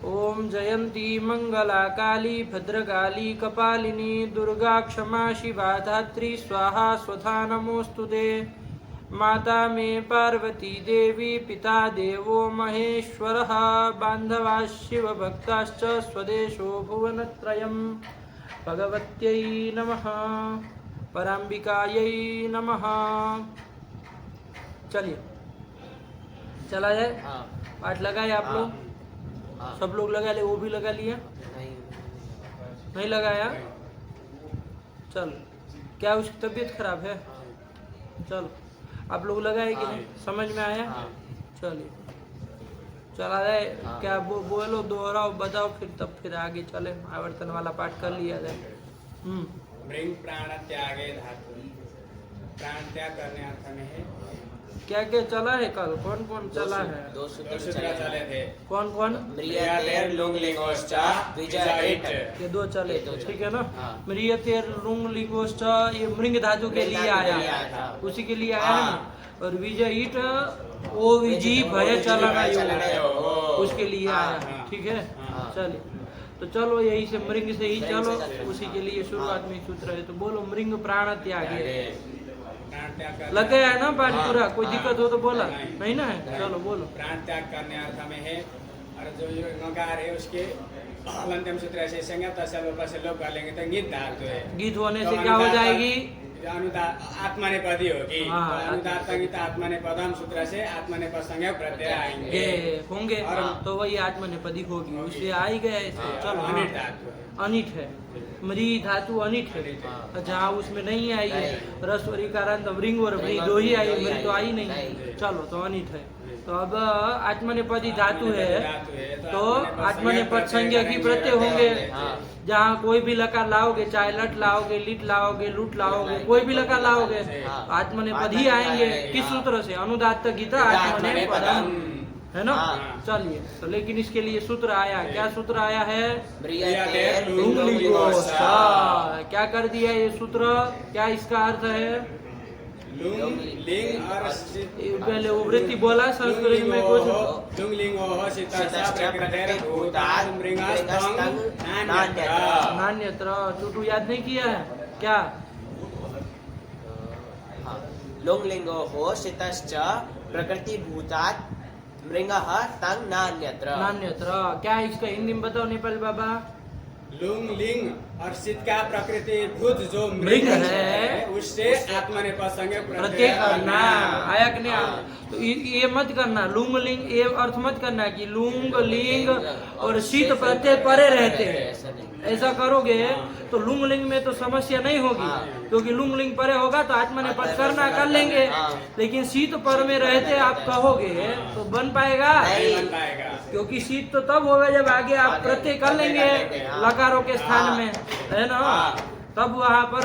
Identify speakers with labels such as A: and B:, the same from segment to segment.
A: ओम जयंती मंगला काली भद्रकाली कपालिनी दुर्गा क्षमा शिवा धात्री स्वाहा स्वधा नमोस्तुते। माता मे पार्वती देवी पिता देवो महेश्वरः बान्धवा शिवभक्ताश्च स्वदेशो भुवनत्रयम्। भगवत्यै नमः पराम्बिकायै नमः। चलिए चला जाए। पाठ लगाए आप लोग? सब लोग लगा ले, वो भी लगा लिया? नहीं लगाया? चल, क्या उसकी तबीयत खराब है? चल, आप लोग लगाए कि नहीं? समझ में आया? चलिए चला जाए। क्या बोलो, दोहराओ, बताओ, फिर आगे चले। आवर्तन वाला पाठ कर लिया जाए।
B: मृंग प्राण त्यागे धातु। प्राण त्याग करने अर्थ में है।
A: क्या क्या चला है कल? कौन कौन चला है?
C: दो सूत्र
B: चले थे।
A: कौन कौन?
B: म्रियतेर लुंग लिंगोश्च विजयित।
A: ये दो चले, ठीक है ना? म्रियतेर लुंग लिंगोश्च ये मृंग धातु के लिए आया, उसी के लिए आया है ना। और विजयित ओ विजी भय चलना उसके लिए आया, ठीक है? चलिए तो चलो यही से मृंग से ही चलो, उसी के लिए शुरुआत में सूत्र है। तो बोलो मृंग प्राण त्यागे। लग गया है ना पाठ पूरा? कोई दिक्कत हो तो बोला नहीं ना है? चलो बोलो।
B: प्राण त्याग करने अर्थ में है। और जो नकार है उसके अंतिम सूत्र ऐसे संज्ञा तसल से लोग कर लेंगे तो गीत धातु है।
A: गीत होने से क्या हो जाएगी?
B: आत्मनेपदी होगी। अनुदात गीत आत्मनेपदम सूत्र से आत्मनेपद संज्ञा प्रत्यय आएंगे
A: होंगे, तो वही आत्मनेपदी होगी, उससे आ ही गया। चलो
B: अनिट धातु
A: अनिट है, मृ धातु अनिट है। जहाँ उसमें नहीं आई है रस और इकारांत वृंग और वृ दो ही आई, मृ तो आई नहीं। चलो तो अनिट है। तो अब आत्मनेपदी धातु है तो आत्मनेपद संज्ञा की प्रत्यय होंगे। जहाँ कोई भी लकार लाओगे, चाहे लट लाओगे, लिट लाओगे, लुट लाओगे, कोई भी लकार लाओगे आत्मनेपद ही आएंगे। किस सूत्र से? अनुदात्त गीता आत्मनेपदम, है ना? चलिए तो लेकिन इसके लिए सूत्र आया, क्या सूत्र आया है? क्या कर दिया ये सूत्र? क्या इसका अर्थ है?
B: लिंग और
A: पहले वो वृत्ति बोला संस्कृत में कुछ
B: लुंग लिंगो
A: नान्यत्र। टूटू याद नहीं किया है क्या?
C: लुंग लिंगो हो शितश्च प्रकृति भूतात् मृंगः तंग नान्यत्र।
A: नान्यत्र क्या है इसका हिंदी में बताओ नेपाली बाबा?
B: लुंग लिंग और शीत का प्रकृति भूत जो
A: मृग है
B: उससे आत्मनेपद संज्ञा
A: प्रत्यय करना। आया कि नहीं? तो ये मत करना, लुंग लिंग ये अर्थ मत करना कि लुंग लिंग और शीत प्रत्यय परे रहते हैं। ऐसा करोगे तो लुंग लिंग में तो समस्या नहीं होगी, क्योंकि लुंग लिंग परे होगा तो आत्मनेपद करना कर लेंगे। लेकिन शीत पर में रहते आप कहोगे तो बन पाएगा?
B: नहीं बन पाएगा,
A: क्योंकि शीत तो तब होगा जब आगे आप प्रत्यय कर लेंगे लकारों के स्थान में, है ना? तब वहाँ पर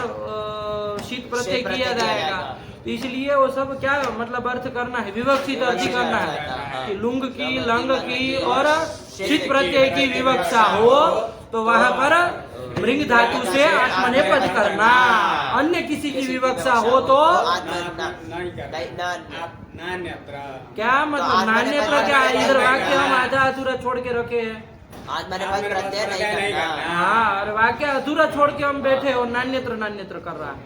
A: शीत प्रत्यय किया जाएगा। तो इसलिए वो सब क्या मतलब अर्थ करना है? विवक्षित अर्थ करना है कि लुंग की, लंग की और शीत प्रत्यय की विवक्षा हो तो वहाँ पर मृंग धातु से आत्मनेपद करना। अन्य किसी की विवक्षा हो तो क्या मतलब नान्यत्र? क्या इधर वाक्य हम आधा अधूरा छोड़ के रखे हैं?
C: आत्मनेपद प्रत्यय नहीं करना।
A: हाँ, और वाक्य अधूरा छोड़ के हम बैठे और नान्यत्र नान्यत्र कर रहा है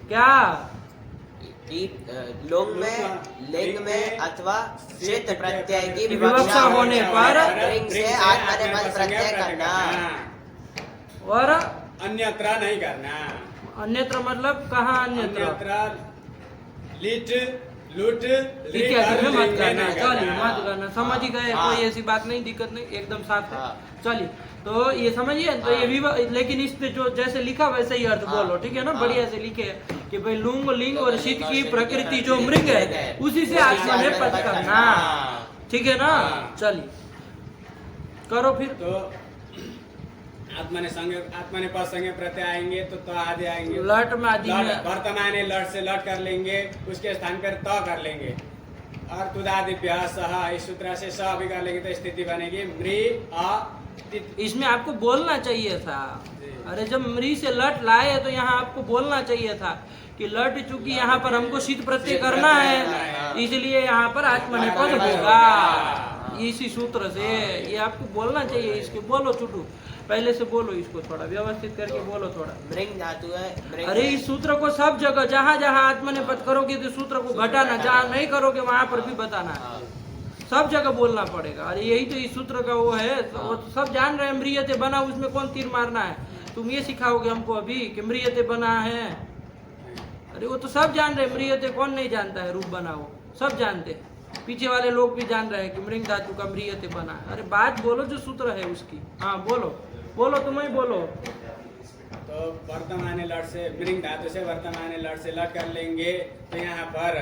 A: क्या?
C: लुंग में, लिंग में अथवा शीत प्रत्यय की
A: विवक्षा होने पर
C: लिंग से आत्मनेपद प्रत्यय करना
A: और
B: अन्यत्र नहीं करना।
A: अन्यत्र मतलब कहाँ? अन्यत्र
B: लिट लूट
A: इत्यादि में मत करना। चलिए मत करना, समझ ही गए? कोई ऐसी बात नहीं, दिक्कत नहीं, एकदम साफ है। चलिए तो ये समझिए। तो ये लेकिन इस पे जो जैसे लिखा वैसे ही अर्थ बोलो, ठीक है ना? बढ़िया से लिखे कि भाई लुंग लिंग और शीत की प्रकृति जो मृग है उसी से आत्मनेपद करना, ठीक है ना? चलिए करो फिर।
B: तो आत्मनेपद संज्ञा प्रत्यय आएंगे तो आदि आएंगे।
A: लट में आदि में
B: वर्तमान लट से लट कर लेंगे, उसके स्थान पर त कर लेंगे। और तुदादिभ्य सह इस सूत्र से स भी कर लेंगे तो स्थिति बनेगी मृ अ।
A: इसमें आपको बोलना चाहिए था। अरे जब मृ से लट लाए तो यहाँ आपको बोलना चाहिए था कि लट चूंकि यहाँ पर हमको शीत प्रत्यय करना है इसलिए यहाँ पर आत्मनेपद होगा। इसी सूत्र से ये आपको बोलना चाहिए। इसके बोलो चुटू, पहले से बोलो इसको, थोड़ा व्यवस्थित करके बोलो थोड़ा।
C: मृंग धातु है, मृंग
A: अरे इस सूत्र को सब जगह जहाँ जहाँ आत्मनेपद करोगे तो सूत्र को घटाना, जहाँ नहीं करोगे वहां पर भी बताना है, सब जगह बोलना पड़ेगा। अरे यही तो इस सूत्र का वो है, तो वो तो सब जान रहे हैं। मृयते बना, उसमें कौन तीर मारना है? तुम ये सिखाओगे हमको अभी कि मृयते बना है? अरे वो तो सब जान रहे हैं, मृयते कौन नहीं जानता है? रूप बना, वो सब जानते हैं, पीछे वाले लोग भी जान रहे हैं कि मृंग धातु का मृयते बना है। अरे बात बोलो जो सूत्र है उसकी। हाँ बोलो बोलो, तुम ही बोलो।
B: तो वर्तमान लट से, मृंग धातु से वर्तमान लट से लट कर लेंगे। तो यहाँ पर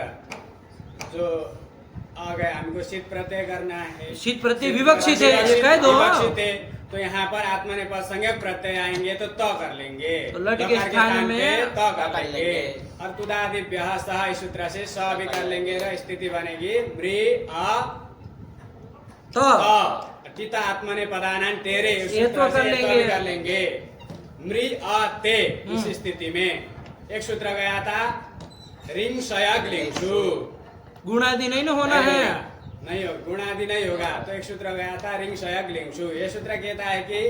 B: जो आ गए, हमको शीत प्रत्यय करना है।
A: शीत प्रत्यय विवक्षित है, ये कह दो।
B: विवक्षित है, तो यहाँ पर आत्मनेपद संज्ञक प्रत्यय आएंगे तो त कर लेंगे,
A: तो लट के स्थान में
B: त कर लेंगे। और तुदादिभ्यः सह इस सूत्र से स भी कर लेंगे, र स्थिति बनेगी मृ आ
A: तो
B: टिता आत्मनेपदानां तेरे, इस
A: ये
B: सूत्र
A: तो कर
B: से
A: लेंगे।
B: त भी कर लेंगे। मृ आ ते, इस स्थिति में एक सूत्र गया था रिंग शयग लिंगसु,
A: गुणादि नहीं ना होना है।
B: नहीं हो, गुणादि नहीं होगा। तो एक सूत्र गया था रिंग शयग लिंगसु। ये सूत्र कहता है कि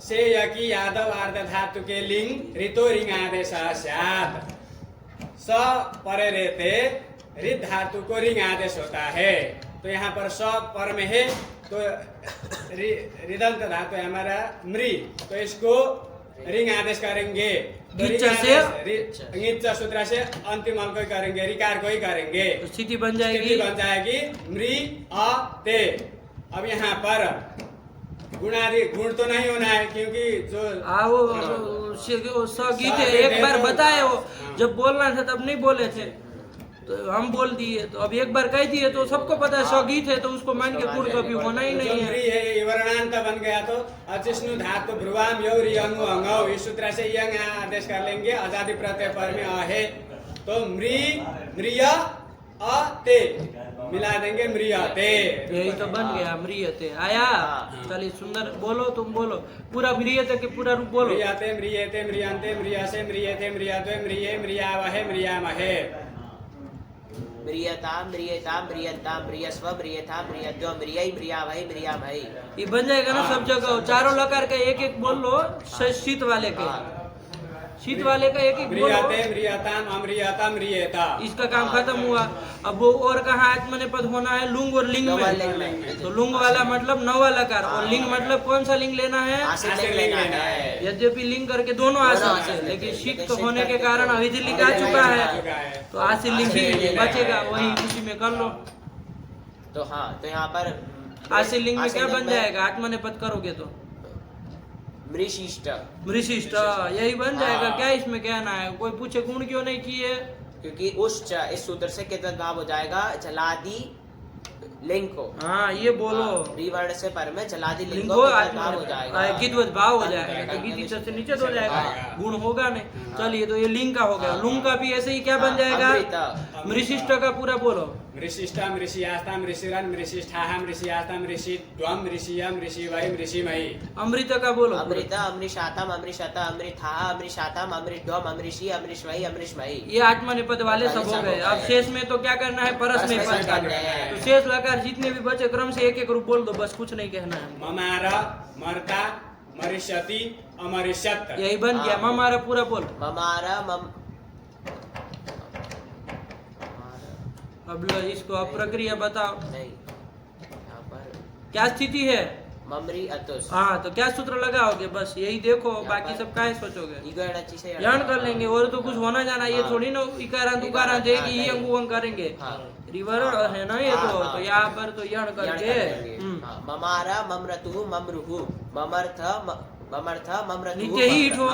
B: से यकी यादव आर्ध धातु के लिंग ऋतो रिंग आदेश स्यात्, स परे रहते रित धातु को रिंग आदेश होता है। तो यहाँ पर स पर में है, तो रिदंत धातु है हमारा मृ, तो इसको रिंग आदेश करेंगे। तो
A: गिच्च
B: रिंग
A: से?
B: आदेश, गिच्च सूत्र से अंतिम अंक को ही करेंगे, रिकार को ही करेंगे।
A: तो स्थिति बन
B: स्थिति
A: जाएगी
B: बन जाएगी मृ आ ते। अब यहाँ पर गुणादि, गुण तो नहीं होना है क्योंकि जो
A: वो गीत है, एक बार बताए वो, जब बोलना था तब नहीं बोले थे तो हम बोल दिए, तो अब एक बार कह दिए तो सबको पता है स्वगीत है, तो उसको मान के गुण कभी होना ही नहीं है।
B: है वर्णांत बन गया तो अचिष्णु धातु भ्रुवाम यौ रियंगु अंगौ, इस सूत्र से यंग आदेश कर लेंगे। आजादी प्रत्यय पर में आ है, तो मृ मृय अ ते मिला देंगे, मृयते।
A: यही तो बन गया मृयते। आया, चलिए सुंदर बोलो, तुम बोलो पूरा मृयते के पूरा रूप बोलो।
B: मृयते मृयते मृयन्ते मृयसे मृयते मृयद्वे मृये मृयावहे मृयामहे।
C: मृयता मृयता मृयन्ता मृयस्व मृयथा मृयद्व मृयै मृयावहै मृयामहै।
A: ये बन जाएगा ना सब जगह। चारों लकार का एक एक बोल लो, शीत वाले के, शीत वाले का एक एक बोलो।
B: मृयते मृयताम अमृयता मृयेता,
A: इसका काम खत्म हुआ। अब वो और कहाँ आत्मनेपद होना है? लुंग और लिंग में। तो लुंग वाला मतलब नवा लकार, और लिंग मतलब कौन सा लिंग लेना है?
C: आश्रित लिंग लेना है।
A: यद्यपि लिंग करके दोनों आश्रित है, लेकिन शीत होने के कारण अविधि लिंग आ चुका है, तो आश्रित लिंग ही बचेगा, वही उसी में कर लो।
C: तो हाँ, तो यहाँ पर
A: आश्रित लिंग में क्या बन जाएगा? आत्मनेपद करोगे तो
C: मृशिष्ट,
A: मृशिष्ट, यही बन जाएगा। क्या इसमें कहना है? कोई पूछे गुण क्यों नहीं किए?
C: क्योंकि उस इस सूत्र से कितना भाव हो जाएगा? जलादि लिंग को।
A: हाँ ये बोलो,
C: रिवर्ण से पर में जलादि लिंग
A: लिंगो
C: को भाव हो जाएगा,
A: गिद्वत भाव हो जाएगा, तो गीति से नीचे तो जाएगा, गुण होगा नहीं। चलिए, तो ये लिंग का हो गया। लुंग का भी ऐसे ही क्या बन जाएगा? मृशिष्ट का पूरा बोलो।
B: मृशिष्टा मृषियास्ता मृषिरन मृषिष्ठाः मृषियास्ता मृषिद्वम मृषियम मृषिवै मृषिमयि।
A: अमृत का बोलो।
C: अमृत अमृषातम अमृषत अमृथाः अमृषातम अमृतद्वम अमृषि अमृषवै अमृषमयि।
A: ये आत्मनेपद वाले सब हो गए। अब शेष में तो क्या करना है? परस में पद करना है। तो शेष लकार जितने भी बचे क्रम से एक एक रूप बोल दो, बस कुछ नहीं कहना है।
B: ममार मर्ता मरिष्यति अमरिष्यत,
A: यही बन गया। ममारा पूरा बोल।
C: ममारा मम,
A: अब लो इसको, अब प्रक्रिया बताओ,
C: नहीं यहाँ पर
A: क्या स्थिति है?
C: ममरी अतुस।
A: हाँ, तो क्या सूत्र लगाओगे? बस यही देखो, बाकी सब काहे सोचोगे?
C: इगड़ अच्छी से
A: यान कर लेंगे, और तो कुछ होना जाना। ये थोड़ी ना इकारांत उकारांत देगी, ये अंग उंग करेंगे। रिवर्ण है ना ये, तो यहाँ पर तो यण करके
C: ममारा ममरतु ममरुहु ममर्थ ममर्थ ममरतु।
A: नीचे ही ईट हो,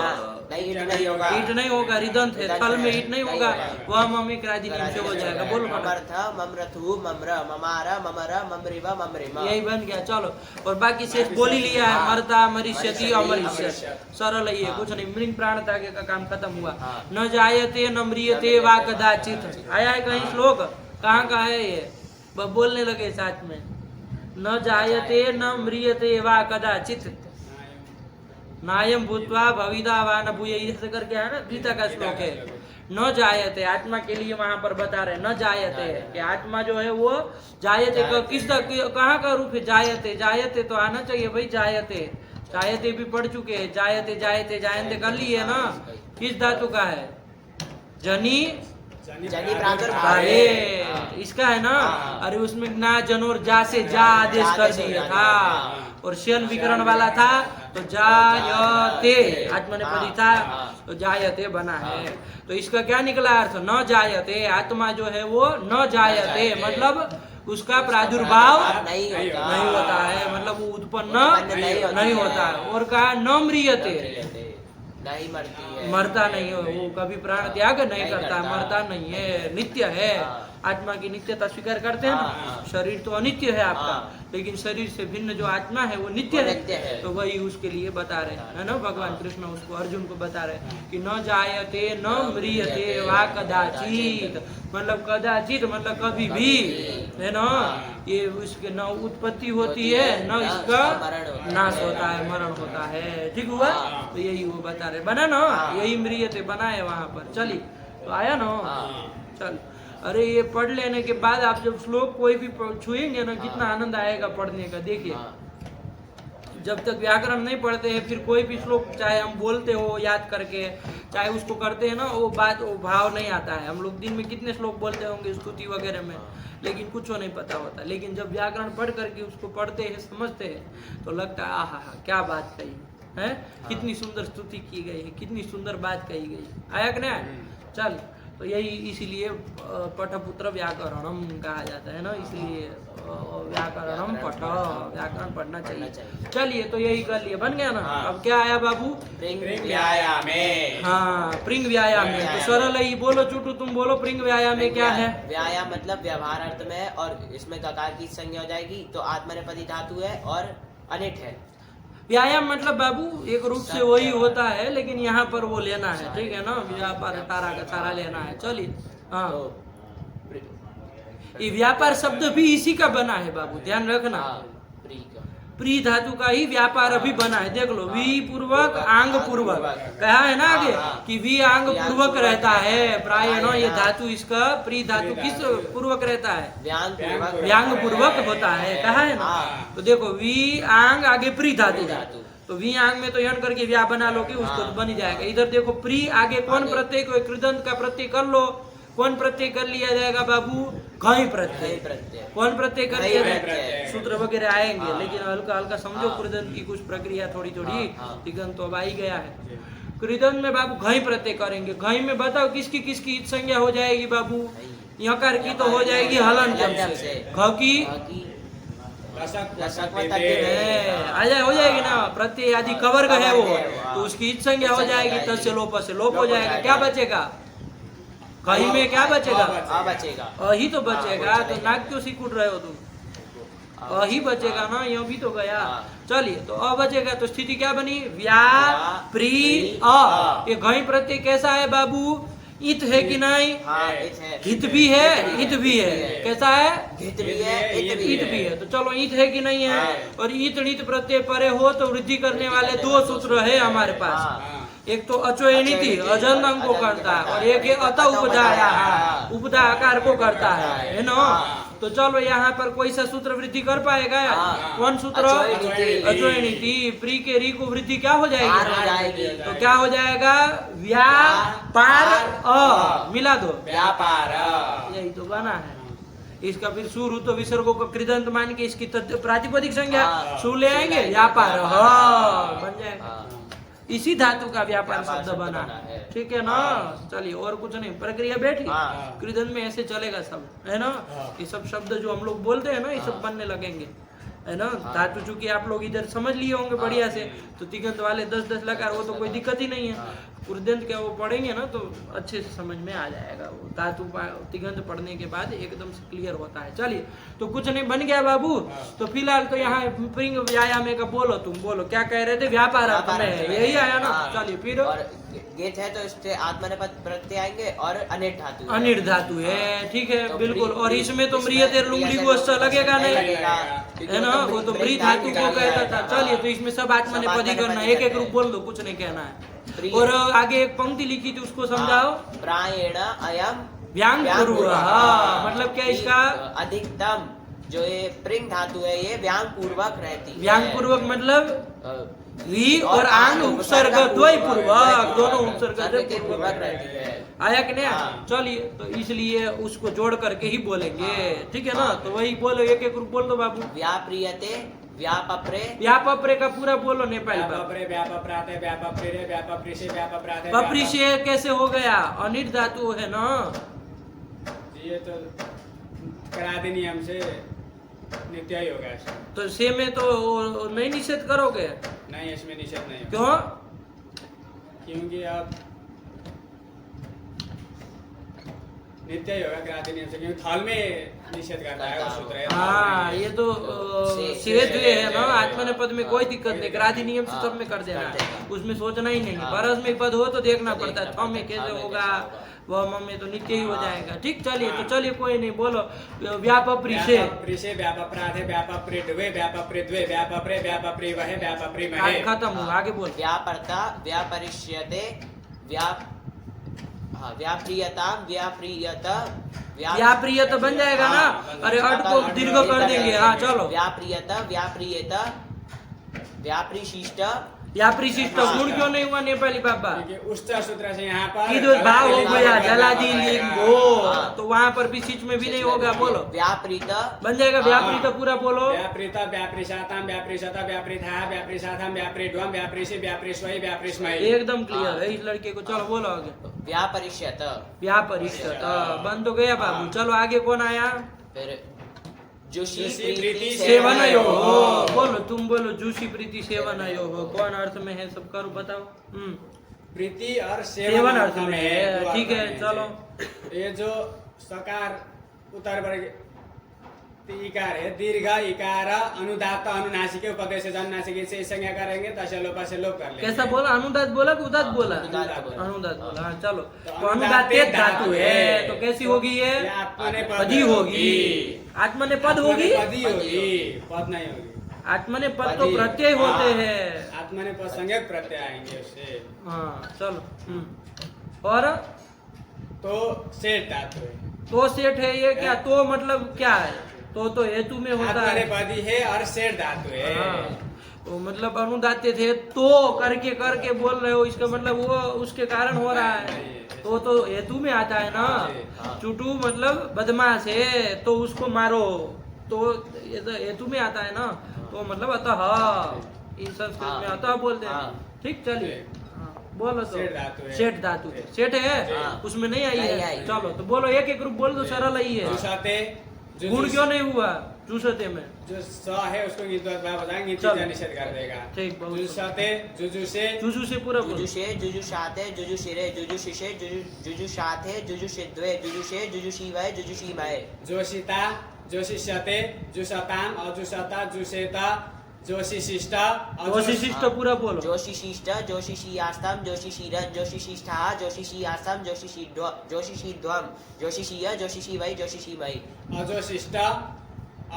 C: नहीं ईट नहीं होगा,
A: ईट नहीं होगा, रिदंत है, थल में ईट नहीं होगा, वह मम्मी क्रादि से हो जाएगा। बोलो
C: ममर्थ ममरतु ममर ममारा ममरा ममरिवा ममरिमा।
A: यही बन गया। चलो, और बाकी शेष बोल ही लिया है, मरता मरिष्यति अमरिष्यत, सरल है ये, कुछ नहीं। मृंग प्राण त्याग का काम खत्म हुआ। न जायते न म्रियते वा कदाचित। आया है कहीं श्लोक? कहाँ का है ये? बोलने लगे साथ में, न जायते न म्रियते वा कदाचित नायम भूत्वा भविदा वा न भूय, ऐसे करके है ना, गीता का श्लोक है। न जायते, आत्मा के लिए वहां पर बता रहे न जायते कि आत्मा जो है वो जायते कहाँ का रूप है? जायते, जायते तो आना चाहिए भाई, जायते, जायते भी पढ़ चुके हैं, जायते जायते जायते कर लिए ना, किस धातु का है? जनी
C: जनी प्रादुर्भाव
A: अरे
C: हाँ।
A: इसका है ना,
C: हाँ।
A: अरे उसमें ना जन और जा से जा आदेश कर दिया था, और शन विकरण वाला था तो जायते आत्मनेपदी था तो जायते बना है। तो इसका क्या निकला अर्थ? न जायते, आत्मा जो है वो न जायते मतलब उसका प्रादुर्भाव
C: नहीं
A: नहीं होता है, मतलब वो उत्पन्न नहीं होता है। और कहा न म्रियते,
C: नहीं मरती है,
A: मरता नहीं है, वो कभी प्राण त्याग नहीं करता,
C: करता।
A: मरता नहीं है, नित्य है।
C: हाँ।
A: आत्मा की नित्यता स्वीकार करते हैं ना।
C: हाँ।
A: शरीर तो अनित्य है आपका,
C: हाँ।
A: लेकिन शरीर से भिन्न जो आत्मा है वो नित्य
C: वो नित्य
A: है।
C: है।
A: तो वही उसके लिए बता रहे है ना, भगवान कृष्ण उसको अर्जुन को बता रहे कि न जायते न म्रियते वा कदाचित, मतलब कदाचित मतलब कभी भी, है ना, ये उसके न उत्पत्ति होती है न इसका नाश होता है, मरण होता है। ठीक हुआ? तो यही वो बता रहे, बना ना, यही म्रियते बना है वहां पर। चली तो आया ना, चल। अरे ये पढ़ लेने के बाद आप जब श्लोक कोई भी छुएंगे ना, कितना आनंद आएगा पढ़ने का। देखिए जब तक व्याकरण नहीं पढ़ते हैं, फिर कोई भी श्लोक चाहे हम बोलते हो याद करके, चाहे उसको करते हैं ना, वो बात वो भाव नहीं आता है। हम लोग दिन में कितने श्लोक बोलते होंगे स्तुति वगैरह में, लेकिन कुछ नहीं पता होता। लेकिन जब व्याकरण पढ़ करके उसको पढ़ते हैं, समझते हैं, तो लगता है आहा हा क्या बात कही है, कितनी सुंदर स्तुति की गई है, कितनी सुंदर बात कही गई। आया कि नहीं? चल, तो यही इसीलिए पठपुत्र व्याकरणम कहा जाता है ना, इसलिए व्याकरणम पठ, व्याकरण पढ़ना चाहिए। चलिए तो यही कर लिए, बन गया ना। अब क्या आया बाबू?
C: प्रिंग
B: व्यायाम।
A: हाँ, प्रिंग व्यायाम है। तो सरल ही बोलो, चुटू तुम बोलो, प्रिंग व्यायाम में क्या है?
C: व्यायाम मतलब व्यवहार अर्थ में है, और इसमें ककार की संज्ञा हो जाएगी, तो आत्मनेपदी धातु है और अनिट है।
A: व्यायाम मतलब बाबू एक रूप से वही होता है, लेकिन यहाँ पर वो लेना है, ठीक है ना, व्यापार तारा का तारा लेना है। चलिए हाँ, ये व्यापार शब्द भी इसी का बना है बाबू, ध्यान रखना। प्री धातु का ही व्यापार भी बना है, देख लो, वी पूर्वक आंग पूर्वक कहा है ना आगे कि वी आंग पूर्वक रहता है। प्राय ना ये धातु, इसका प्री धातु किस पूर्वक रहता है? व्यांग पूर्वक होता है, कहा है ना। तो देखो वी आंग आगे प्री धातु, तो वी आंग में तो यन करके व्या बना लो कि उसको बन ही जाएगा। इधर देखो प्री आगे कौन प्रत्यय, कोई कृदंत का प्रत्यय कर लो, कौन प्रत्यय कर लिया जाएगा बाबू? घई प्रत्यय। कौन प्रत्यय कर लिया जाएगा? सूत्र वगैरह आएंगे, लेकिन हल्का हल्का समझो कृदंत की कुछ प्रक्रिया थोड़ी थोड़ी, तिगंत तो अब आ ही गया है। कृदंत में बाबू घई प्रत्यय करेंगे। घई में बताओ किसकी किसकी संज्ञा हो जाएगी बाबू? यकार की तो हो जाएगी हलन से, घ की आ जाए हो जाएगी ना, प्रत्यय आदि कवर्ग है वो, तो उसकी इत संज्ञा हो जाएगी, तस् से लोप हो जाएगा। क्या बचेगा? कहीं में क्या बचेगा?
C: बचेगा
A: अही तो बचेगा। तो नाक क्यों सिकुड़ रहे हो तुम? अही बचेगा ना, यो भी तो गया। चलिए तो अ बचेगा, तो स्थिति क्या बनी? व्या प्री अ। ये घई प्रत्यय कैसा है बाबू? इत है कि नहीं? हित भी है, इत भी है। कैसा है?
C: हित भी है,
A: इत भी है। तो चलो इत है कि नहीं है? और इत नित प्रत्यय परे हो तो वृद्धि करने वाले दो सूत्र है हमारे पास। एक तो अचोयनिति अजंत अंग को करता है, और एक अत उपदाया उपदा आकार को करता है ना। तो चलो यहाँ पर कोई सा सूत्र वृद्धि कर पाएगा? कौन सूत्र? अचोयनिति। प्री के री को वृद्धि क्या हो जाएगी? तो क्या हो जाएगा? व्यापार अ, मिला दो,
C: व्यापार।
A: यही तो बना है। इसका फिर शुरू तो विसर्गों का कृदंत मान के इसकी प्रातिपदिक संज्ञा सु ले आएंगे, व्यापार बन जाएगा। इसी धातु का व्यापार शब्द बना है, ठीक है ना। चलिए और कुछ नहीं, प्रक्रिया बैठी। कृदंत में ऐसे चलेगा सब, है ना। ये सब शब्द जो हम लोग बोलते हैं ना, ये सब बनने लगेंगे, है ना। धातु चूंकि आप लोग इधर समझ लिए होंगे बढ़िया से, तो तिगंत वाले 10-10 लकार वो तो कोई दिक्कत ही नहीं है। कृदंत क्या वो पढ़ेंगे ना तो अच्छे से समझ में आ जाएगा। वो धातु तिगंत पढ़ने के बाद एकदम से क्लियर होता है। चलिए तो कुछ नहीं, बन गया बाबू। तो फिलहाल तो यहाँ प्रिंग व्यायाम का बोलो, तुम बोलो क्या कह रहे थे? व्यापार में यही आया ना। चलिए फिर
C: गेट है तो इससे आत्मनेपद प्रत्यय आएंगे, और अनिट धातु
A: अनिट धातु है, ठीक है बिल्कुल। और इसमें तो म्रियते लुंगली गोष्ठ लगेगा नहीं, है ना, वो तो म्री धातु को कहता था। चलिए तो इसमें सब आत्मनेपदी करना, एक एक रूप बोल दो, कुछ नहीं कहना है।
C: प्रिय।
A: और आगे एक पंक्ति लिखी थी, उसको समझाओ।
C: प्रायेण अयम
A: व्यांग पूर्वः, मतलब क्या इसका?
C: अधिकतम जो ये प्रिंग धातु है ये व्यांग पूर्वक रहती है।
A: व्यांग पूर्वक मतलब
C: अ,
A: वी और आंग उपसर्ग द्वय पूर्वक, दोनों उपसर्ग
C: उपसर्ग के
A: से
C: पूर्वक
A: पूर्वक
C: रहती है।
A: आया कि नहीं?
C: हाँ।
A: चलिए, तो इसलिए उसको जोड़ करके ही बोलेंगे,
C: हाँ।
A: ठीक है ना? तो वही बोलो, एक एक रूप बोल दो बाबू।
C: व्याप्रियते व्यापप्रे
A: व्यापप्रे का पूरा बोलो नेपाली बाबू।
B: व्यापप्रे व्यापप्राते व्यापप्रिरे व्यापप्रिशे व्यापप्राते
A: पपरी से कैसे हो गया? अनिट धातु है ना?
B: ये तो करादि नियम से नित्य ही होगा इसमें।
A: तो से में तो नहीं निषेध करोगे?
B: नहीं, इसमें निषेध नहीं होगा।
A: क्यों?
B: क्योंकि अब नित्य ही होगा करादि नियम से, क्योंकि थल में निषेध करता है वो सूत्र है।
A: हाँ, ये तो शेष हुए है ना, आत्मने पद में कोई दिक्कत नहीं, ग्राधि नियम से
C: हाँ,
A: सब में कर देना
C: कर
A: है,
C: देना।
A: उसमें सोचना ही नहीं।
C: हाँ।
A: परस में पद हो तो देखना पड़ता है,
C: देखना
A: थम में
C: पड़ता है,
A: कैसे
C: हाँ, में
A: होगा,
C: कैसे होगा।
A: वह मम में तो नित्य ही हो
C: हाँ।
A: जाएगा। ठीक, चलिए,
B: हाँ।
A: तो चलिए, कोई नहीं, बोलो। व्यापप्रिशे
B: व्यापप्रिशे व्यापप्राते व्यापप्रिद्वे व्यापप्रिद्वे व्यापप्रे व्यापप्रिवहे व्यापप्रिमहे।
A: खत्म हुआ, आगे बोल।
C: व्यापर्ता व्यापरिष्यते व्याप व्याप्रियताम व्याप्रियत
A: व्याप्रिय तो बन जाएगा ना?
B: हाँ,
A: अरे अट को दीर्घ कर देंगे। हाँ, चलो।
C: व्याप्रियत व्याप्रियत व्याप्रिशिष्ट
A: व्याप्रिशिष्ट गुण क्यों नहीं हुआ नेपाली बाबा?
B: क्योंकि उष्टा सूत्र से यहाँ पर
A: की जो भाव हो गया, जलादि
C: हाँ।
A: लिंगो, तो वहां पर भी सिच में भी नहीं होगा, बोलो।
C: व्याप्रित
A: बन जाएगा
B: हाँ।
A: व्याप्रित पूरा बोलो।
B: व्यापृता व्यापृशाताम व्यापृशता व्यापृथा व्यापृशाथाम व्यापृड्वम व्यापृषि व्यापृष्वहि व्यापृष्महि।
A: एकदम क्लियर है इस लड़के को। चलो बोलो आगे।
C: व्यापरिष्यत
A: व्यापरिष्यत बन तो गया बाबू। चलो आगे कौन आया?
C: फिर जुषि
B: जुषि
C: प्रीति
B: प्रीति
A: सेवनयो हो।
B: सेवनयो।
A: बोलो, तुम बोलो। जुषि प्रीति सेवनयो हो, कौन अर्थ में है? सब करो, बताओ।
B: प्रीति और
A: सेवन
B: सेवन
A: अर्थ में है,
B: दो
A: ठीक
B: अर्थ
A: है,
B: में
A: चलो।
B: ये जो सकार उत्तर वर्ग इकार है, दीर्घ इकार अनुदात अनुनासिक उपदेश अनुनासिक से संज्ञा करेंगे तसे लोप से लोप कर लेंगे।
A: कैसा बोला? अनुदात बोला कि उदात बोला?
C: अनुदात बोला।
A: अनुदात बोला। हाँ, चलो।
B: तो
A: तो अनुदाते धातु है, तो कैसी होगी ये?
B: ये आत्मने
A: पदी होगी। आत्मने पद होगी?
B: पदी होगी, पद नहीं होगी।
A: आत्मने पद तो
B: पदी।
A: प्रत्यय होते
B: हाँ,
A: हैं।
B: आत्मने पद संज्ञक प्रत्यय आएंगे उससे।
A: हाँ, चलो। और
B: तो सेठ धातु है।
A: तो सेठ है ये क्या? तो मतलब क्या है? तो हेतु में होता
B: आत्मने
A: है।
B: पदी है और सेठ धातु है।
A: हाँ, तो मतलब अनुदाते थे तो करके करके बोल रहे हो, इसका मतलब वो उसके कारण हो रहा है। तो हेतु में आता है ना।
C: हाँ।
A: चुटू मतलब बदमाश है तो उसको मारो, तो ये तो हेतु में आता है ना। तो मतलब अतः इन संस्कृत में अतः बोलते हैं।
C: हाँ।
A: ठीक, चलिए। हाँ, बोलो तो।
B: सेठ धातु है।
A: सेठ धातु है। सेठ है,
C: हाँ।
A: उसमें नहीं आई
C: नहीं
A: है।
C: आई।
A: चलो, तो बोलो, एक एक रूप बोल दो, सरल ही है।
B: जुसाते
A: गुण क्यों नहीं हुआ जुसते में?
B: जो स है उसको गीतवत भाव बताएंगे,
A: चलो।
B: तीजा निषेध कर देगा।
A: ठीक, बहुत
B: जुसाते जुजुसे
A: जुजू से पूरा बोलो।
C: जुजुषे जुजुषाते जुजुषिरे जुजुषिषे जुजुषाते जुजुषिद्वे जुजुषे जुजुषीवय जुजुषीमय।
B: जोशिता जोशिष्यते जुसताम अजुसता जुसेता जोशिशिष्ट
A: जोशिशिष्ट पूरा बोलो।
C: जोशिशिष्ट जोशिषीयास्तम जोशिषीरन जोशिशिष्ठा जोशिषीयास्तम जोशिषीध्वम जोशिषीय जोशिषीवै जोशिषीमय।
B: अजोशिष्ट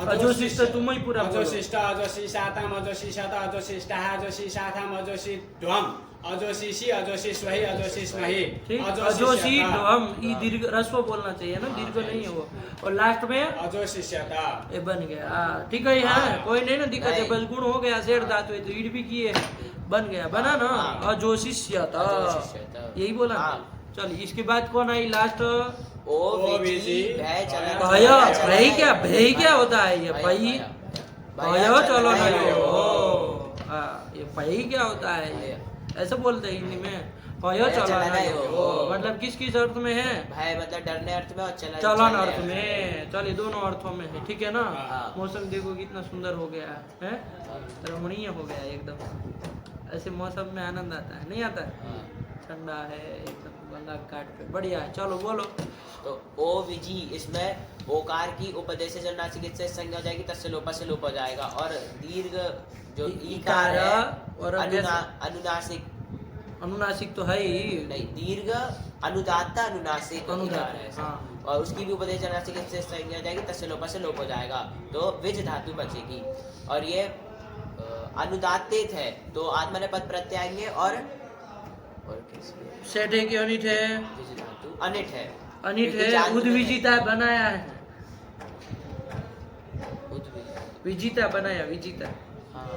A: अजोशिष्ट तुम ही पूरा बोलो।
B: अजोशिष्ट अजोशिषाताम अजोशिषता अजोशिष्टः अजोशिषाथाम अजोशिध्वम अजोशिषि अजोशिष्वहि अजोशिष्महि
A: ठीक, अजोशी हम ई दीर्घ रस्व बोलना चाहिए ना, दीर्घ नहीं है वो। और लास्ट में
B: अजोशिष्यता।
A: ये बन गया। हाँ, ठीक है। हाँ, कोई नहीं ना दिक्कत है,
C: नहीं।
A: बस गुण हो गया। शेर धातु है तो ईड भी किए, बन गया, बना ना।
C: हाँ।
A: अजोशिष्यता,
C: अजोशिष्यता।
A: यही बोला ना।
C: हाँ।
A: चलिए, इसके बाद कौन आई लास्ट?
C: ओ
B: ओ
C: विजी
B: विजी
C: भय चलन
A: भय। भय क्या? भय क्या होता है ये? भय भय चलो
C: भय
A: नहीं
C: चलन।
A: हो। हाँ, ये भय क्या होता है ये? ऐसा बोलते हैं हिंदी में, भय
C: भय
A: चलन
C: चलन
A: हो। मतलब किस किस अर्थ में है?
C: भय मतलब डरने अर्थ में और चलन
A: चलन अर्थ में। चलिए, दोनों अर्थों में है, ठीक है ना।
C: हाँ।
A: मौसम देखो कितना सुंदर हो गया है, रमणीय हो गया एकदम। ऐसे मौसम में आनंद आता है, नहीं आता है? ठंडा है एकदम, गंगा घाट पे, बढ़िया है। चलो बोलो।
C: तो ओ विजी इसमें ओकार की उपदेश जलनासिक से संज्ञा हो जाएगी, तस्य लोप से लोप हो जाएगा। और दीर्घ जो ईकार है
A: और
C: अनुनासिक
A: अनुनासिक तो है ही
C: नहीं, दीर्घ अनुदात्त अनुनासिक
A: अनुदात्त,
C: ईकार है।
A: हाँ।
C: और उसकी भी उपदेश जलनासिक से संज्ञा हो जाएगी, तस्य लोप से लोप हो जाएगा, तो विज धातु बचेगी। और ये अनुदात्तित है तो आत्मनेपद प्रत्यय आएंगे और और किसी
A: सेठ है कि अनिट है?
C: विज धातु अनिट है।
A: अनिट
C: क्योंकि
A: है।
C: जानते
A: उद्विजिता बनाया है।
C: उद्विज
A: विजिता बनाया, विजिता।
C: हाँ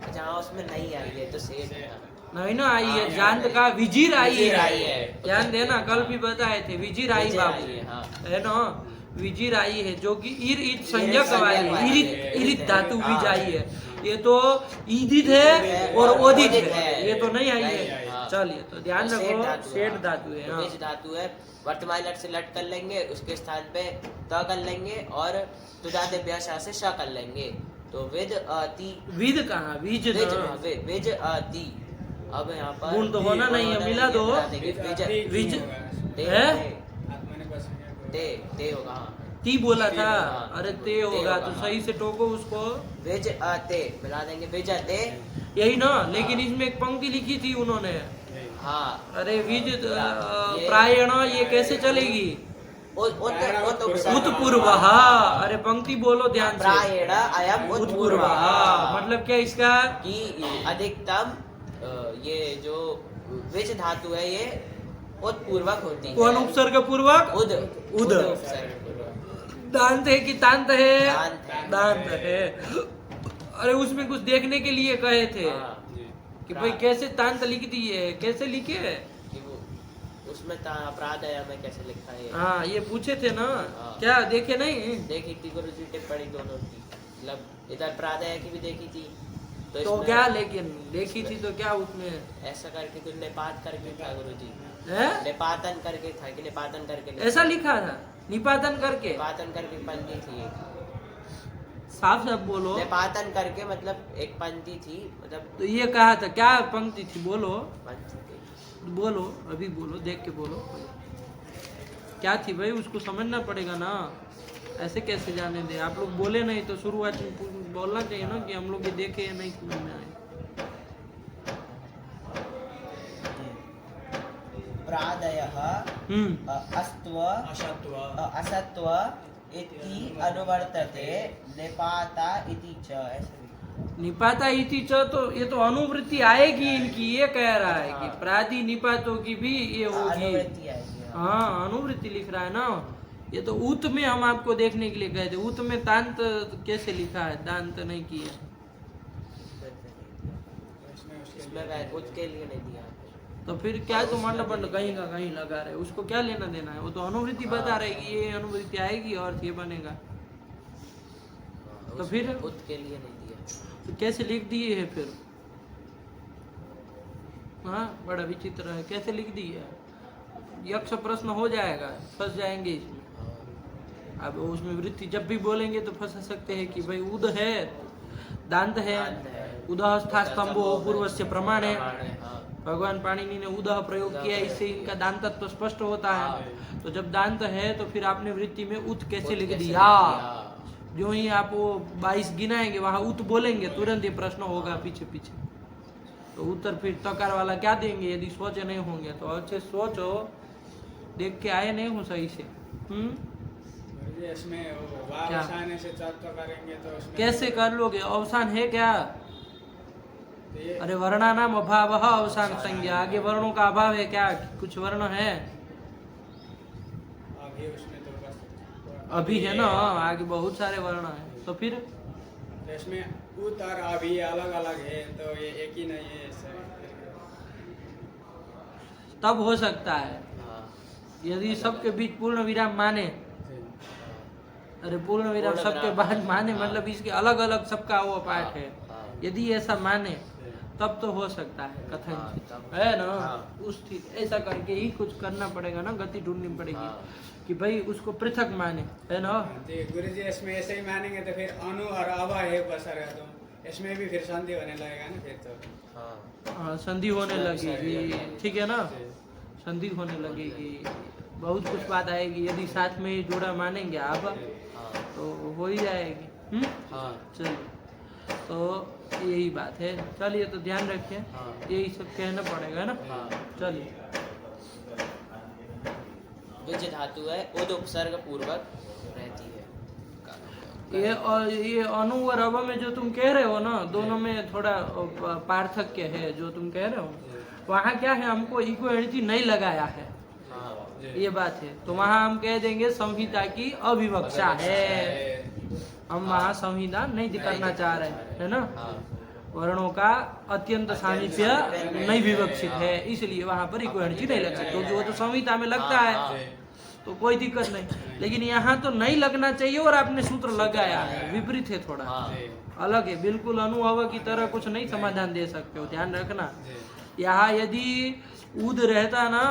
C: अच्छा हाँ उसमें नहीं आई है तो सेठ है।
A: नहीं ना आई है, जानत का विजिर आई
C: विजिर
A: है।
C: आई है।
A: ध्यान देना, कल भी बताए थे विजिर आई
C: विजिर
A: बाबू,
C: आई है, हाँ।
A: है ना। विजिर आई है जो कि इर इत संज्ञक
C: संज्ञक
A: वाली है,
C: वाली
A: इरित
C: है।
A: इरित धातु
C: हाँ।
A: विज आई है। ये तो ईदित है और ओदित है, ये तो नहीं आई
C: नहीं,
A: है।
C: हाँ।
A: चलिए तो ध्यान
C: सेठ
A: रखो,
C: धातु है,
A: सेठ
C: हाँ।
A: धातु है। हाँ।
C: विज धातु है, वर्तमान लट से लट कर लेंगे, उसके स्थान पे त कर लेंगे और तुदाते ब्याशा से श कर लेंगे तो विद अति
A: विद कहाँ, विज
C: विज
A: ना।
C: विज अति। अब यहाँ पर
A: गुण तो होना नहीं है, मिला दो। विज है?
C: ते होगा हाँ।
A: ती बोला था,
C: हाँ।
A: अरे ते होगा तो
C: हाँ।
A: सही से टोको उसको।
C: विज अते मिला देंगे, विज अते।
A: यही ना, लेकिन इसमें एक पंक्ति लिखी थी उन्होंने।
C: हाँ
A: अरे विज
C: ये-
A: प्रायण, ये कैसे चलेगी? उत्पूर्व। अरे पंक्ति बोलो ध्यान से।
C: प्रायण अयम
A: उत्पूर्व।
C: उत्पूर्व।
A: मतलब क्या इसका?
C: कि अधिकतम ये जो विज धातु है ये उत्पूर्वक होती है।
A: कौन उपसर्ग पूर्वक?
C: उद
A: उद।
C: उपसर्ग पूर्वक।
A: दांत है कि तांत है?
C: दांत है।
A: दांत है। अरे उसमें कुछ देखने के लिए कहे थे
C: हाँ,
A: कि भाई कैसे तांत लिख दिए, कैसे लिखे?
C: कि वो उसमें अपराध है में कैसे लिखा है।
A: हाँ ये पूछे थे ना।
C: हाँ।
A: क्या देखे नहीं?
C: देखी थी गुरु जी टिप्पणी दोनों की, मतलब इधर प्रादय की भी देखी थी
A: तो
C: इसमें
A: क्या, लेकिन देखी थी तो क्या उसमें
C: ऐसा करके कुछ निपात करके था गुरु जी,
A: है?
C: निपातन करके था कि निपातन करके नहीं।
A: ऐसा लिखा था, निपातन करके।
C: निपातन करके पंक्ति थी एक।
A: साफ साफ बोलो।
C: निपातन करके मतलब एक पंक्ति थी, मतलब
A: तो ये कहा था, क्या पंक्ति थी बोलो,
C: पंक्ति थी।
A: बोलो अभी बोलो, देख के बोलो क्या थी भाई, उसको समझना पड़ेगा ना। ऐसे कैसे जाने दे, आप लोग बोले नहीं तो शुरुआत में बोलना चाहिए ना कि हम लोग ये देखे या नहीं समझ में आए।
C: प्रादयः अस्त्व असत्व इति अनुवर्तते निपाता इति च। ऐसे
A: निपाता इति च, तो ये तो अनुवृत्ति आएगी इनकी, ये कह रहा है कि प्रादि निपातों की भी ये होगी।
C: अनुवृत्ति आएगी।
A: हाँ अनुवृत्ति लिख रहा है ना। ये तो उत में हम आपको देखने के लिए कहे थे, उत में तांत कैसे लिखा है, दांत नहीं किया।
C: इसमें कुछ के लिए नहीं दिया।
A: तो फिर क्या तो मंडपंड कहीं का कहीं लगा रहे, उसको क्या लेना देना है? वो तो अनुवृत्ति बता रहे कि ये अनुवृत्ति आएगी और ये बनेगा। तो फिर
C: उत के लिए नहीं दिया
A: तो कैसे लिख दिए है फिर? हाँ बड़ा विचित्र है, कैसे लिख दिए है? यक्ष प्रश्न हो जाएगा, फंस जाएंगे इसमें। अब उसमें वृत्ति जब भी बोलेंगे तो फंस सकते हैं कि भाई उद है, दांत है, उदह स्था स्तंभो पूर्व से प्रमाण है। भगवान पाणिनि ने उदह प्रयोग किया, इससे इनका दांतत्व तो स्पष्ट होता है। तो जब दांत है तो फिर आपने वृत्ति में उत कैसे लिख दिया? जो ही आप वो 22 गिनाएंगे वहां उत बोलेंगे, तुरंत ये प्रश्न होगा पीछे पीछे। तो उत्तर फिर तकार वाला क्या देंगे यदि सोचे नहीं होंगे तो? अच्छे सोचो, देख के आए नहीं हो सही से।
B: इसमें
A: क्या?
B: से चर्चा करेंगे तो उसमें
A: कैसे कर लोगे? अवसान है क्या?
B: तो ये
A: अरे वर्णानाम अभाव अवसान संज्ञा, आगे वर्णों का अभाव है क्या? कुछ वर्ण है
B: अभी उसमें तो बस
A: अभी है ना, आगे बहुत सारे वर्ण है। तो फिर
B: तो इसमें उत और अभी अलग अलग है, तो ये एक ही नहीं है इससे।
A: तब हो सकता है यदि सबके बीच पूर्ण विराम माने। अरे पूर्ण विराम
C: पूर्ण
A: सबके
C: विराम,
A: बाद माने,
C: हाँ।
A: मतलब इसके अलग अलग सबका वो पाठ
C: हाँ,
A: है।
C: हाँ।
A: यदि ऐसा माने तब तो हो सकता है
C: हाँ,
A: कथन
C: तब-
A: है ना।
C: हाँ।
A: उस ठीक ऐसा करके ही कुछ करना पड़ेगा ना, गति ढूंढनी पड़ेगी
C: हाँ।
A: कि भाई उसको पृथक माने, है ना।
B: तो गुरु जी इसमें ऐसे ही मानेंगे तो फिर अनु और अव है बसर है, तो इसमें भी फिर संधि होने लगेगा ना फिर तो।
A: हाँ संधि होने लगेगी, ठीक है ना, संधि होने लगेगी, बहुत कुछ बात आएगी। यदि साथ में ही जोड़ा मानेंगे आप तो हो ही जाएगी। चलिए तो यही बात है। चलिए तो ध्यान रखें, यही सब कहना पड़ेगा है ना। चलिए
C: विज धातु है, उद उपसर्ग पूर्वक रहती है।
A: ये अनु और अव में जो तुम कह रहे हो ना, दोनों में थोड़ा पार्थक्य है जो तुम कह रहे हो। वहाँ क्या है, हमको इको एणिति नहीं लगाया है,
C: हाँ,
A: ये बात है। तो वहाँ हम कह देंगे संहिता की अविवक्षा है, हम वहाँ संहिता नहीं करना चाह रहे हैं, है ना।
C: हाँ,
A: वर्णों का अत्यंत सामीप्य नहीं विवक्षित है, इसलिए वहाँ पर इको एणिति नहीं लग सकती, क्योंकि वो तो संहिता में लगता है तो कोई दिक्कत नहीं। लेकिन यहाँ तो नहीं लगना चाहिए और आपने सूत्र लगाया है, विपरीत है, थोड़ा
C: हाँ,
A: अलग है, बिल्कुल अनुभव की तरह कुछ नहीं समाधान दे सकते हो, ध्यान रखना। यहाँ यदि उद रहता ना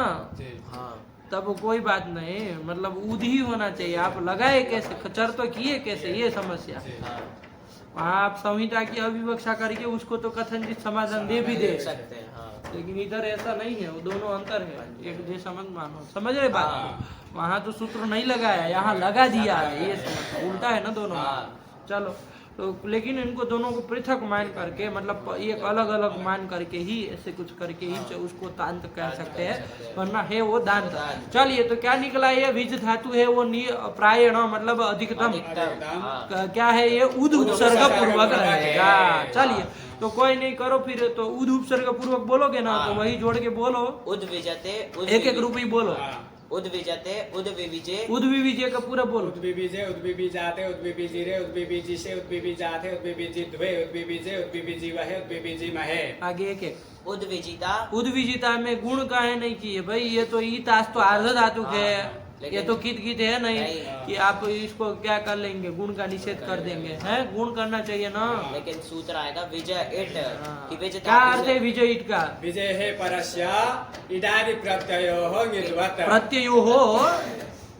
C: हाँ,
A: तब कोई बात नहीं, मतलब उद ही होना चाहिए, आप लगाए कैसे, खचर तो किए कैसे, ये समस्या।
C: हाँ,
A: वहाँ आप संहिता की अविवक्षा करके उसको तो कथनचित समाधान दे भी दे
C: सकते हैं, हाँ,
A: लेकिन इधर ऐसा नहीं है, वो दोनों अंतर है, एक जैसा मत मानो, समझ रहे बात को? वहाँ तो सूत्र नहीं लगाया, यहाँ लगा दिया है, ये समझ, उल्टा है ना दोनों।
C: हाँ।
A: चलो तो लेकिन इनको दोनों को पृथक मान करके, मतलब एक अलग अलग मान करके ही, ऐसे कुछ करके ही उसको तांत कह सकते हैं, वरना है वो दांत। चलिए तो क्या निकला, ये विज धातु है वो प्रायण मतलब अधिकतम,
C: हाँ,
A: क्या है ये उद उपसर्ग पूर्वक रहेगा। चलिए तो कोई नहीं, करो फिर, तो उद उपसर्ग पूर्वक बोलोगे ना, तो वही जोड़ के बोलो,
C: उद विजते,
A: एक एक रूप ही बोलो।
C: उद विजते, उद विविजे,
A: उद विविजय का पूरा बोलो।
B: उद्विबीजे, उद्विबीजाते, उद्विबीजिरे, उद्विबीजिषे, उद्विबीजाते, उद्विबीजिद्वे, उद्विबीजे, उद्विबीजिवहे, उद्विबीजिमहे।
A: आगे एक एक।
C: उद विजिता,
A: उद विजिता में गुण काहे नहीं किए भाई, ये तो ईतास तो आर्ध धातुक है, ये तो कित कित है नहीं कि आप इसको क्या कर लेंगे, गुण का निषेध कर देंगे, हैं, गुण करना चाहिए ना।
C: लेकिन सूत्र आएगा विजय इट, कि विजय
A: क्या अर्थ है विजय ईट का?
B: विजय है परस्य इडादि प्रत्ययोः ङिद्वत्।
A: प्रत्ययो हो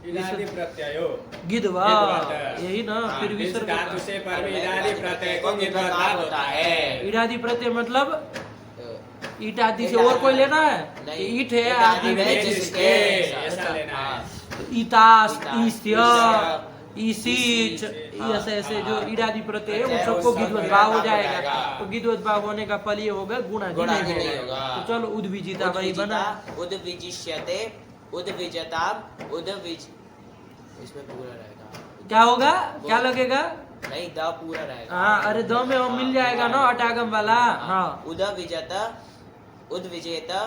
B: इडादि प्रत्ययो
A: गिद्वा,
B: गिद्वत्।
A: यही ना, फिर
B: इस
A: विसर्ग
B: धातु से पर में इडादि प्रत्यय को ङिद्वत् भाव होता है।
A: ईटादि प्रत्यय मतलब ईट आदि से और कोई लेना है,
C: नहीं,
A: ईट है
C: ईट
A: आदि
C: आदि
A: में
C: में
B: जिसके, ऐसा लेना है।
A: ईतास, ईस्य, ईसीच, ऐसे ऐसे जो ईडादि प्रत्यय है उन सबको गिद्वत भाव हो जाएगा। तो गिद्वत भाव होने का फल ये होगा गुणादि
C: गुणादि
A: नहीं
C: नहीं
A: होगा।
C: होगा।
A: तो चलो उद्विजिता भाई बना।
C: उद विजिष्यते, उद विजताम, उद विज, इसमें पूरा रहेगा,
A: क्या होगा, क्या लगेगा?
C: नहीं द पूरा रहेगा।
A: हाँ, अरे दो में वो मिल जाएगा ना अटागम वाला। हाँ,
C: उद विजता, उद विजेता,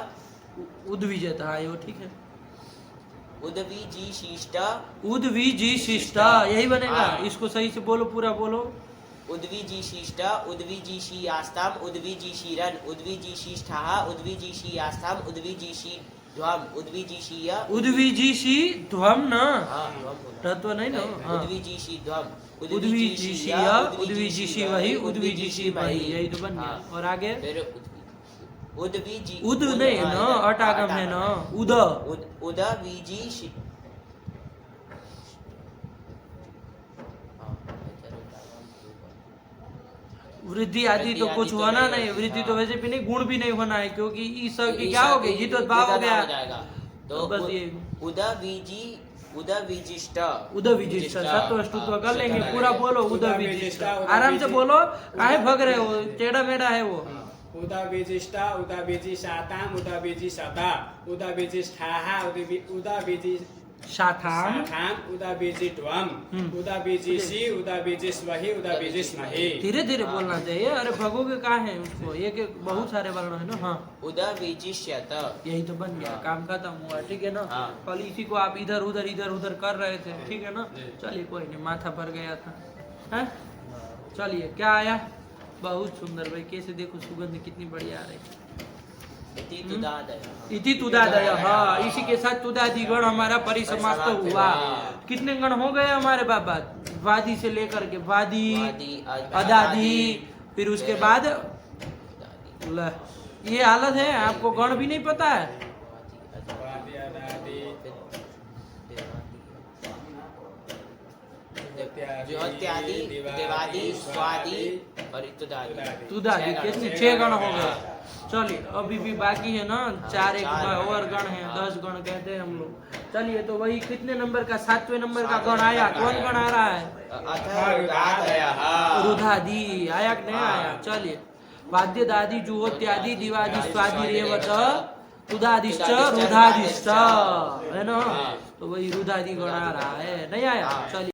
A: उद्विजता, हाँ ये वो ठीक है।
C: उद्विजी शिष्ट,
A: उद्विजी शिष्ट, यही बनेगा।
C: हाँ।
A: इसको सही से बोलो, पूरा बोलो।
C: उद्विजी शिष्ट, उद्विजी शी आस्ताम, उद्विजी शीरन, उद्विजी शिष्ठाः, उद्विजी शी आस्ताम, उद्विजी शी ध्वम, उद्विजी शीय,
A: उद्विजी शी ध्वम ना,
C: हाँ ध्वम बोला।
A: तत्व नहीं ना। हाँ।
C: उद्विजी शी ध्वम,
A: उद्विजी शिया, उद्विजी शी वही, उद्विजी शी वही, यही तो बन गया।
C: हाँ।
A: और आगे
C: फिर उद्विजी,
A: उद नहीं ना, अटागम है ना, उद।
C: उद्विजी शी,
A: वृद्धि आदि तो कुछ होना नहीं, वृद्धि तो वैसे भी नहीं, गुण भी नहीं होना है, क्योंकि ई सब की क्या हो गई, ये तो भाव हो गया।
C: तो
A: बस ये
C: उद्विजी, उद्विजिष्ट,
A: उदविजिष्ट, सत्व स्तुत्व कर लेंगे, पूरा बोलो उदविजिष्ट,
B: उदविजिष्ट,
A: आराम से बोलो, काहे भग रहे हो, टेढ़ा मेढ़ा है वो।
B: उदविजिष्टा, उदविजिषाताम, उदविजिषता, उदविजिष्ठाः, उदविजिषाथाम,
A: शाथाम,
B: उदविजित्वम, उदविजिषि, उदविजिष्वहि, उदविजिष्महि।
A: धीरे धीरे बोलना चाहिए, अरे भगोगे कहाँ है उसको, एक एक बहुत सारे वर्ण है ना। हाँ,
C: उदविजिष्यत,
A: यही तो बन गया, काम खत्म हुआ, ठीक है ना।
C: हाँ।
A: कल इसी को आप इधर उधर कर रहे थे, ठीक है ना। चलिए कोई नहीं, माथा भर गया था, हैं? चलिए क्या आया, बहुत सुंदर भाई, कैसे देखो सुगंध कितनी बढ़िया आ रही है।
C: इति तुदादय,
A: इति तुदादय, हाँ, इसी के साथ तुदादि गण हमारा परिसमाप्त हुआ। कितने गण हो गए हमारे बाबा, वादी से लेकर के वादी, अदादि, फिर उसके बाद ल, ये हालत है, आपको गण भी नहीं पता है।
B: वादि, अदादि,
C: ज्योत्यादि, देवादि, स्वादि और तुदादि।
A: तुदादि कितने, 6 गण हो गए। चलिए अभी भी बाकी है ना, 4 एक और गण है, 10 गण कहते हैं हम लोग। चलिए तो वही कितने नंबर का, 7वें नंबर का गण आया, कौन गण आ रहा है? रुधादि आया कि नहीं आया? चलिए, वाद्य दादि, जुहोत्यादि, दिवादि, स्वादि, रेवत, तुदादिश्च, रुधादिश्च, है ना। तो वही रुधादि गण आ रहा है, नहीं आया? चलिए।